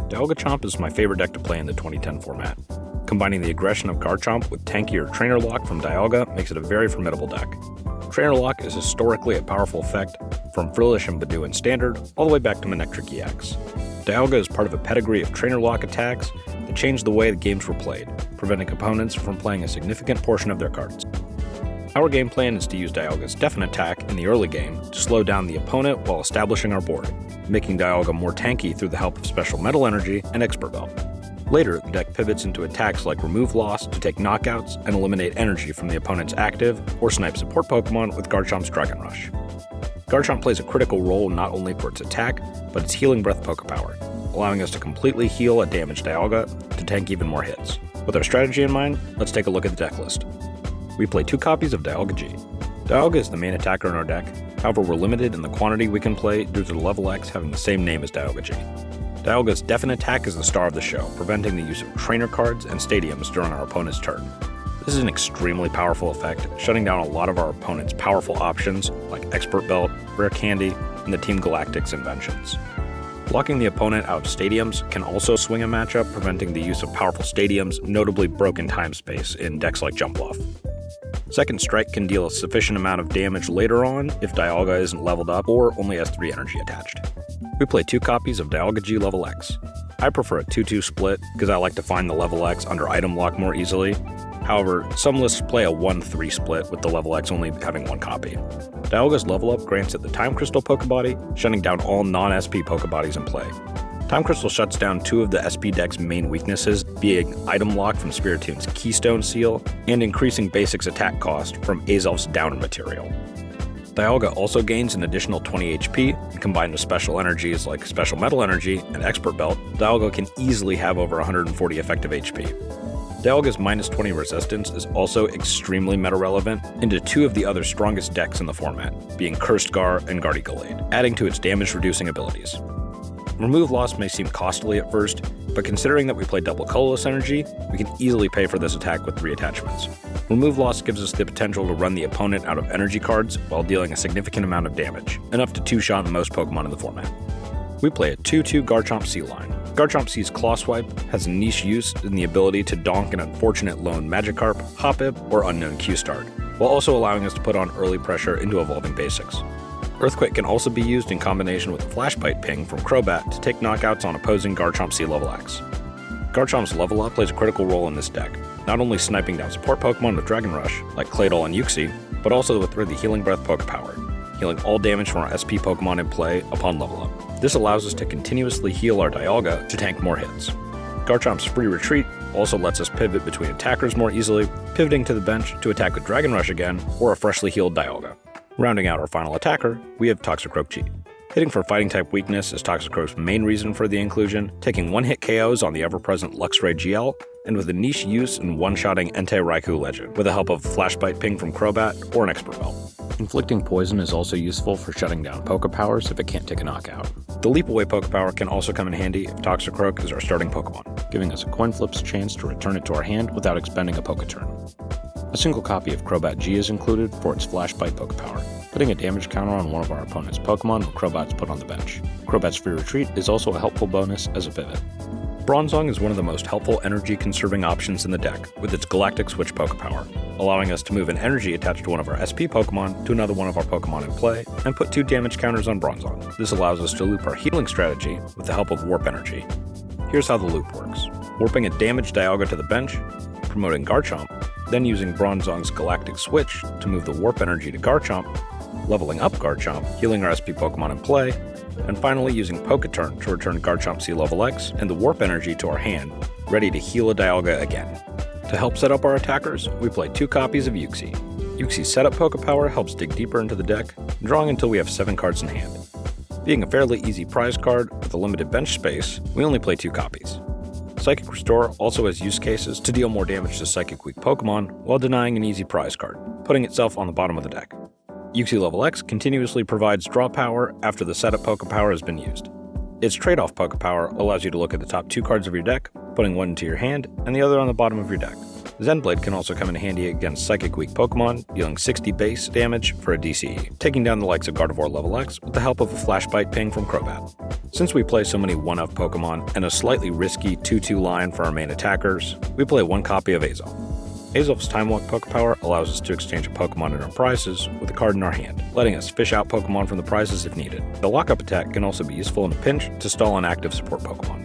DialgaChomp is my favorite deck to play in the 2010 format. Combining the aggression of Garchomp with tankier Trainer Lock from Dialga makes it a very formidable deck. Trainer Lock is historically a powerful effect, from Frillish and Badoo in Standard, all the way back to Manectric EX. Dialga is part of a pedigree of Trainer Lock attacks that changed the way the games were played, preventing opponents from playing a significant portion of their cards. Our game plan is to use Dialga's Deafening Attack in the early game to slow down the opponent while establishing our board, making Dialga more tanky through the help of Special Metal Energy and Expert Belt. Later, the deck pivots into attacks like Remove Loss to take knockouts and eliminate energy from the opponent's active or snipe support Pokemon with Garchomp's Dragon Rush. Garchomp plays a critical role not only for its attack, but its Healing Breath Pokepower, allowing us to completely heal a damaged Dialga to tank even more hits. With our strategy in mind, let's take a look at the deck list. We play 2 copies of Dialga G. Dialga is the main attacker in our deck, however we're limited in the quantity we can play due to the level X having the same name as Dialga G. Dialga's Deafening Attack is the star of the show, preventing the use of trainer cards and stadiums during our opponent's turn. This is an extremely powerful effect, shutting down a lot of our opponent's powerful options like Expert Belt, Rare Candy, and the Team Galactic's inventions. Blocking the opponent out of stadiums can also swing a matchup, preventing the use of powerful stadiums, notably Broken Time Space in decks like Jumpluff. Second Strike can deal a sufficient amount of damage later on if Dialga isn't leveled up or only has 3 energy attached. We play 2 copies of Dialga G LV.X. I prefer a 2-2 split because I like to find the level X under item lock more easily. However, some lists play a 1-3 split with the level X only having 1 copy. Dialga's level up grants it the Time Crystal Pokebody, shutting down all non-SP Pokebodies in play. Time Crystal shuts down 2 of the SP deck's main weaknesses, being item lock from Spiritoon's Keystone Seal and increasing Basics attack cost from Azelf's Downer material. Dialga also gains an additional 20 HP, and combined with special energies like Special Metal Energy and Expert Belt, Dialga can easily have over 140 effective HP. Dialga's minus 20 resistance is also extremely meta-relevant into 2 of the other strongest decks in the format, being Cursed Gar and Garchomp, adding to its damage-reducing abilities. Remove Loss may seem costly at first, but considering that we play double colorless energy, we can easily pay for this attack with 3 attachments. Remove Loss gives us the potential to run the opponent out of energy cards while dealing a significant amount of damage, enough to 2-shot most Pokemon in the format. We play a 2-2 Garchomp C line. Garchomp C's Claw Swipe has a niche use in the ability to donk an unfortunate lone Magikarp, Hoppip, or unknown Q-Start, while also allowing us to put on early pressure into evolving basics. Earthquake can also be used in combination with Flashbite Ping from Crobat to take knockouts on opposing Garchomp C LV.X. Garchomp's level up plays a critical role in this deck, not only sniping down support Pokemon with Dragon Rush, like Claydol and Uxie, but also with the Healing Breath Pokepower, healing all damage from our SP Pokemon in play upon level up. This allows us to continuously heal our Dialga to tank more hits. Garchomp's Free Retreat also lets us pivot between attackers more easily, pivoting to the bench to attack with Dragon Rush again, or a freshly healed Dialga. Rounding out our final attacker, we have Toxicroak G. Hitting for Fighting-type weakness is Toxicroak's main reason for the inclusion, taking 1-hit KOs on the ever-present Luxray GL, and with a niche use in one-shotting Entei Raikou Legend, with the help of Flashbite Ping from Crobat or an Expert Belt. Inflicting Poison is also useful for shutting down Pokepowers if it can't take a knockout. The Leap Away Pokepower can also come in handy if Toxicroak is our starting Pokemon, giving us a coin flip's chance to return it to our hand without expending a Poketurn. A single copy of Crobat G is included for its Flashbite Pokepower, putting a damage counter on one of our opponent's Pokemon when Crobat's put on the bench. Crobat's Free Retreat is also a helpful bonus as a pivot. Bronzong is one of the most helpful energy-conserving options in the deck with its Galactic Switch Pokepower, allowing us to move an energy attached to one of our SP Pokemon to another one of our Pokemon in play and put 2 damage counters on Bronzong. This allows us to loop our healing strategy with the help of Warp Energy. Here's how the loop works. Warping a damaged Dialga to the bench, promoting Garchomp, then using Bronzong's Galactic Switch to move the Warp Energy to Garchomp, leveling up Garchomp, healing our SP Pokemon in play, and finally using Poketurn to return Garchomp C LV.X and the Warp Energy to our hand, ready to heal a Dialga again. To help set up our attackers, we play 2 copies of Uxie. Uxie's setup Pokepower helps dig deeper into the deck, drawing until we have 7 cards in hand. Being a fairly easy prize card with a limited bench space, we only play 2 copies. Psychic Restore also has use cases to deal more damage to Psychic Weak Pokemon while denying an easy prize card, putting itself on the bottom of the deck. Uxie LV.X continuously provides draw power after the setup Pokepower has been used. Its trade-off Pokepower allows you to look at the top 2 cards of your deck, putting one into your hand and the other on the bottom of your deck. Zenblade can also come in handy against Psychic Weak Pokemon, dealing 60 base damage for a DCE, taking down the likes of Gardevoir level.X with the help of a Flash Bite ping from Crobat. Since we play so many 1-of Pokemon and a slightly risky 2-2 line for our main attackers, we play one copy of Azelf. Azelf's Time Walk Pokepower allows us to exchange a Pokemon in our prizes with a card in our hand, letting us fish out Pokemon from the prizes if needed. The lockup attack can also be useful in a pinch to stall an active support Pokemon.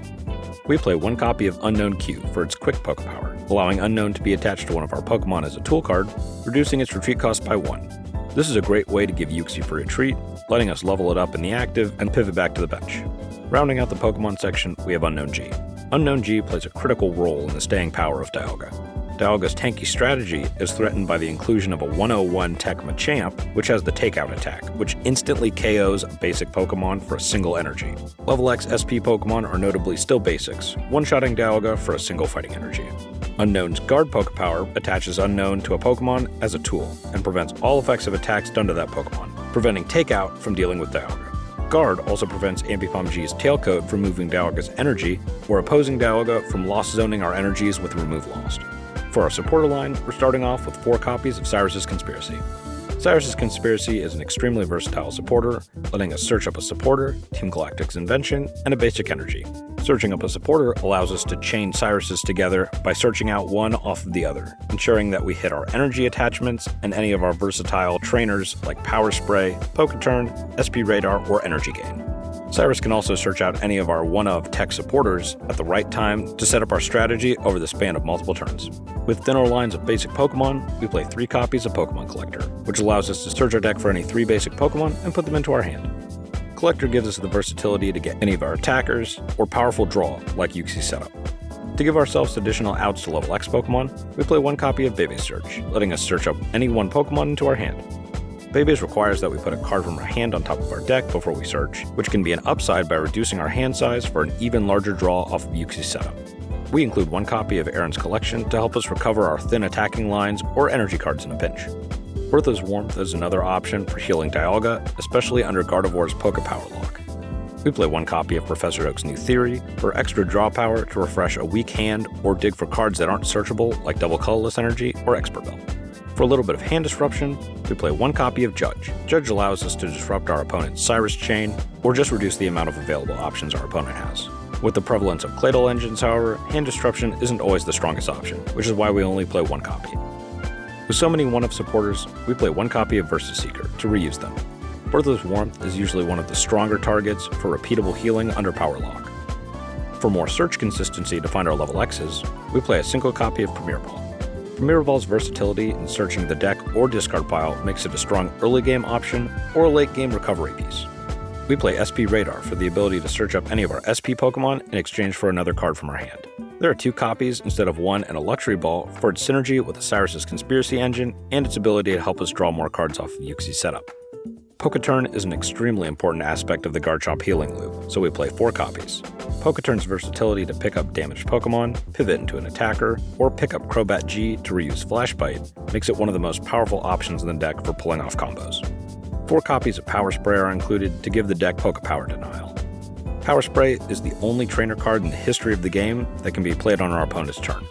We play one copy of Unown Q for its quick Pokepower, allowing Unown to be attached to one of our Pokemon as a tool card, reducing its retreat cost by 1. This is a great way to give Uxie for retreat, letting us level it up in the active and pivot back to the bench. Rounding out the Pokemon section, we have Unknown G. Unknown G plays a critical role in the staying power of Dialga. Dialga's tanky strategy is threatened by the inclusion of a 101 Tech Machamp, which has the Takeout attack, which instantly KOs a basic Pokemon for a single energy. Level-X SP Pokemon are notably still basics, one-shotting Dialga for a single fighting energy. Unknown's Guard Pokepower attaches Unknown to a Pokemon as a tool, and prevents all effects of attacks done to that Pokemon, preventing Takeout from dealing with Dialga. Guard also prevents Ambipom G's Tailcoat from moving Dialga's energy, or opposing Dialga from lost zoning our energies with Remove Lost. For our supporter line, we're starting off with 4 copies of Cyrus's Conspiracy. Cyrus's Conspiracy is an extremely versatile supporter, letting us search up a supporter, Team Galactic's Invention, and a basic energy. Searching up a supporter allows us to chain Cyrus's together by searching out one off of the other, ensuring that we hit our energy attachments and any of our versatile trainers like Power Spray, Poketurn, SP Radar, or Energy Gain. Cyrus can also search out any of our 1-of tech supporters at the right time to set up our strategy over the span of multiple turns. With thinner lines of basic Pokemon, we play 3 copies of Pokémon Collector, which allows us to search our deck for any 3 basic Pokemon and put them into our hand. Collector gives us the versatility to get any of our attackers, or powerful draw, like Uxie's setup. To give ourselves additional outs to level-X Pokemon, we play 1 copy of Bebe Search, letting us search up any 1 Pokemon into our hand. Bebe's requires that we put a card from our hand on top of our deck before we search, which can be an upside by reducing our hand size for an even larger draw off of Uxie's setup. We include 1 copy of Aaron's Collection to help us recover our thin attacking lines or energy cards in a pinch. Bertha's Warmth is another option for healing Dialga, especially under Gardevoir's Pokepower lock. We play 1 copy of Professor Oak's New Theory for extra draw power to refresh a weak hand or dig for cards that aren't searchable like Double Colorless Energy or Expert Belt. For a little bit of hand disruption, we play 1 copy of Judge. Judge allows us to disrupt our opponent's Cyrus chain, or just reduce the amount of available options our opponent has. With the prevalence of Claydol engines, however, hand disruption isn't always the strongest option, which is why we only play 1 copy. With so many 1-of supporters, we play 1 copy of Versus Seeker to reuse them. Bertha's Warmth is usually one of the stronger targets for repeatable healing under Power Lock. For more search consistency to find our level X's, we play a single copy of Premier Ball. Premier Ball's versatility in searching the deck or discard pile makes it a strong early game option or a late game recovery piece. We play SP Radar for the ability to search up any of our SP Pokemon in exchange for another card from our hand. There are 2 copies instead of 1 and a Luxury Ball for its synergy with the Cyrus's Conspiracy engine and its ability to help us draw more cards off of Uxie's setup. Poketurn is an extremely important aspect of the Garchomp healing loop, so we play 4 copies. Poketurn's versatility to pick up damaged Pokemon, pivot into an attacker, or pick up Crobat G to reuse Flash Bite makes it one of the most powerful options in the deck for pulling off combos. 4 copies of Power Spray are included to give the deck Pokepower denial. Power Spray is the only trainer card in the history of the game that can be played on our opponent's turn.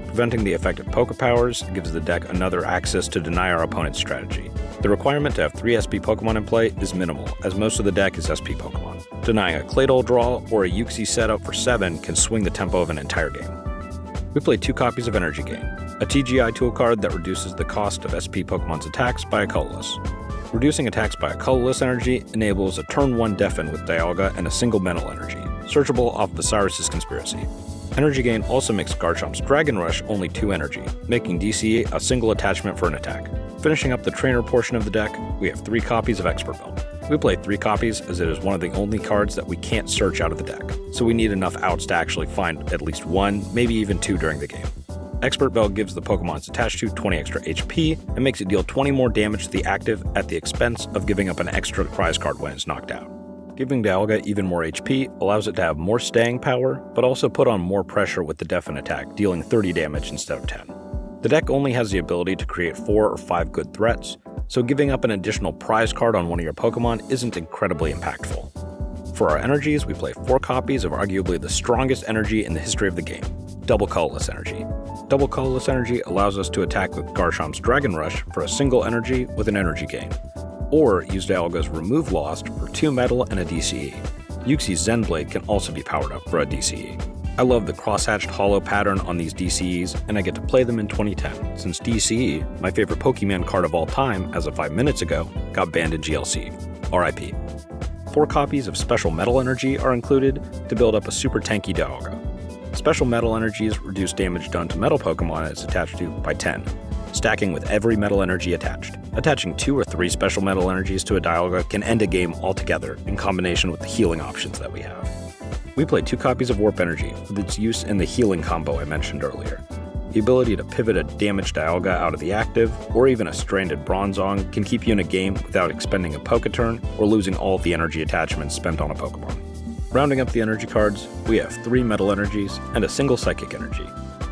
Preventing the effect of Pokepowers gives the deck another access to deny our opponent's strategy. The requirement to have 3 SP Pokemon in play is minimal, as most of the deck is SP Pokemon. Denying a Claydol draw or a Uxie setup for 7 can swing the tempo of an entire game. We play 2 copies of Energy Gain, a TGI tool card that reduces the cost of SP Pokemon's attacks by a colorless. Reducing attacks by a colorless energy enables a turn 1 Deafen with Dialga and a single mental energy, searchable off the Cyrus's Conspiracy. Energy Gain also makes Garchomp's Dragon Rush only 2 energy, making DCE a single attachment for an attack. Finishing up the trainer portion of the deck, we have 3 copies of Expert Belt. We play 3 copies as it is one of the only cards that we can't search out of the deck, so we need enough outs to actually find at least 1, maybe even 2 during the game. Expert Belt gives the Pokemon it's attached to 20 extra HP and makes it deal 20 more damage to the active at the expense of giving up an extra prize card when it's knocked out. Giving Dialga even more HP allows it to have more staying power, but also put on more pressure with the Deafen attack, dealing 30 damage instead of 10. The deck only has the ability to create 4 or 5 good threats, so giving up an additional prize card on one of your Pokemon isn't incredibly impactful. For our energies, we play 4 copies of arguably the strongest energy in the history of the game, Double Colorless Energy. Double Colorless Energy allows us to attack with Garchomp's Dragon Rush for a single energy with an energy gain, or use Dialga's Remove Lost for 2 metal and a DCE. Uxie's Zen Blade can also be powered up for a DCE. I love the crosshatched hollow pattern on these DCEs, and I get to play them in 2010, since DCE, my favorite Pokemon card of all time as of 5 minutes ago, got banned in GLC. RIP. 4 copies of Special Metal Energy are included to build up a super tanky Dialga. Special Metal Energies reduce damage done to Metal Pokemon it's attached to by 10, stacking with every Metal Energy attached. Attaching 2 or 3 Special Metal Energies to a Dialga can end a game altogether in combination with the healing options that we have. We play 2 copies of Warp Energy with its use in the healing combo I mentioned earlier. The ability to pivot a damaged Dialga out of the active, or even a stranded Bronzong, can keep you in a game without expending a Poké turn or losing all of the energy attachments spent on a Pokemon. Rounding up the energy cards, we have 3 Metal Energies and a single Psychic Energy.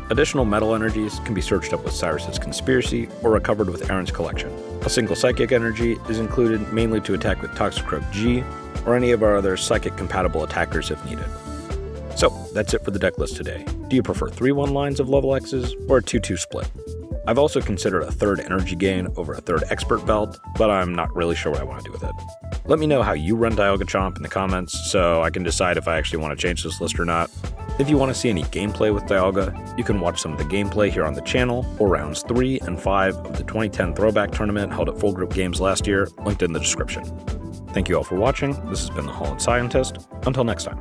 Additional Metal Energies can be searched up with Cyrus's Conspiracy or recovered with Aaron's collection. A single Psychic Energy is included mainly to attack with Toxicroak G or any of our other Psychic-compatible attackers if needed. So, that's it for the deck list today. Do you prefer 3-1 lines of level X's or a 2-2 split? I've also considered a 3rd energy gain over a 3rd expert belt, but I'm not really sure what I want to do with it. Let me know how you run DialgaChomp in the comments so I can decide if I actually want to change this list or not. If you want to see any gameplay with Dialga, you can watch some of the gameplay here on the channel for rounds 3 and 5 of the 2010 Throwback Tournament held at Full Group Games last year, linked in the description. Thank you all for watching. This has been the Holland Scientist. Until next time.